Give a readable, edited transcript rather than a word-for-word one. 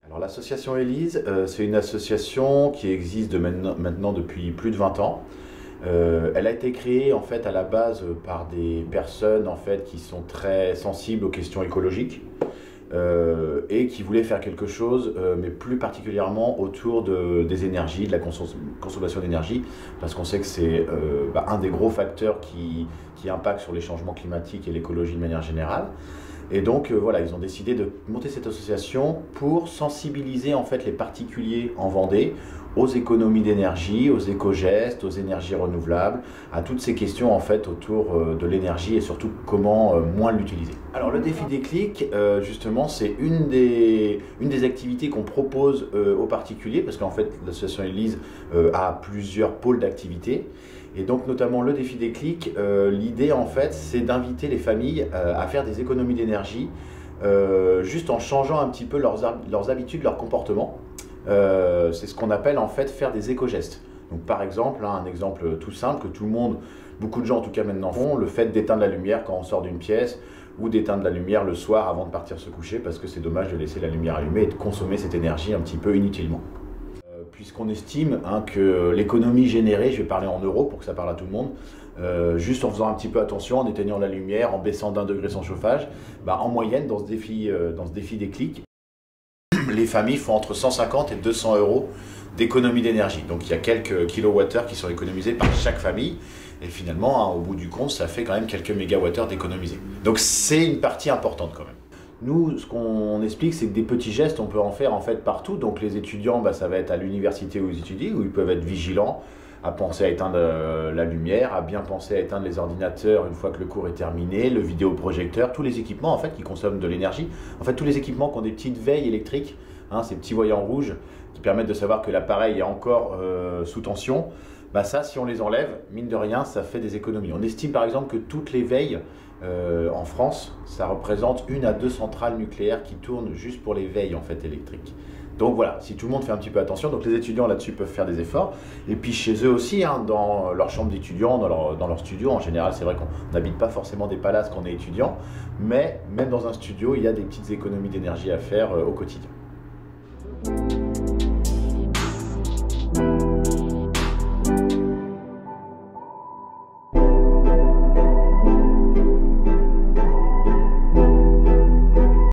Alors l'association Élise, c'est une association qui existe maintenant depuis plus de 20 ans. Elle a été créée en fait à la base par des personnes en fait qui sont très sensibles aux questions écologiques et qui voulaient faire quelque chose, mais plus particulièrement autour des énergies, de la consommation d'énergie, parce qu'on sait que c'est un des gros facteurs qui impacte sur les changements climatiques et l'écologie de manière générale. Et donc voilà, ils ont décidé de monter cette association pour sensibiliser en fait les particuliers en Vendée aux économies d'énergie, aux éco-gestes, aux énergies renouvelables, à toutes ces questions en fait autour de l'énergie et surtout comment moins l'utiliser. Alors le défi déclic, justement, c'est une des activités qu'on propose aux particuliers, parce qu'en fait l'association Élise a plusieurs pôles d'activité. Et donc notamment le défi déclic, l'idée en fait c'est d'inviter les familles à faire des économies d'énergie juste en changeant un petit peu leurs habitudes, leur comportement. C'est ce qu'on appelle en fait faire des éco-gestes. Donc par exemple, un exemple tout simple que tout le monde, beaucoup de gens en tout cas maintenant font, le fait d'éteindre la lumière quand on sort d'une pièce ou d'éteindre la lumière le soir avant de partir se coucher parce que c'est dommage de laisser la lumière allumée et de consommer cette énergie un petit peu inutilement. Puisqu'on estime que l'économie générée, je vais parler en euros pour que ça parle à tout le monde, juste en faisant un petit peu attention, en éteignant la lumière, en baissant d'1 degré son chauffage, en moyenne dans ce défi déclic, les familles font entre 150 et 200 euros d'économie d'énergie. Donc il y a quelques kilowattheures qui sont économisés par chaque famille. Et finalement, au bout du compte, ça fait quand même quelques mégawattheures d'économisés. Donc c'est une partie importante quand même. Nous, ce qu'on explique, c'est que des petits gestes, on peut en faire en fait partout. Donc les étudiants, ça va être à l'université où ils étudient, où ils peuvent être vigilants, à penser à éteindre la lumière, à bien penser à éteindre les ordinateurs une fois que le cours est terminé, le vidéoprojecteur, tous les équipements en fait qui consomment de l'énergie. En fait, tous les équipements qui ont des petites veilles électriques, ces petits voyants rouges qui permettent de savoir que l'appareil est encore sous tension. Ça, si on les enlève, mine de rien, ça fait des économies. On estime par exemple que toutes les veilles en France, ça représente 1 à 2 centrales nucléaires qui tournent juste pour les veilles en fait électriques. Donc voilà, si tout le monde fait un petit peu attention, donc les étudiants là-dessus peuvent faire des efforts. Et puis chez eux aussi, dans leur chambre d'étudiant, dans leur studio, en général, c'est vrai qu'on n'habite pas forcément des palaces quand on est étudiant, mais même dans un studio, il y a des petites économies d'énergie à faire au quotidien.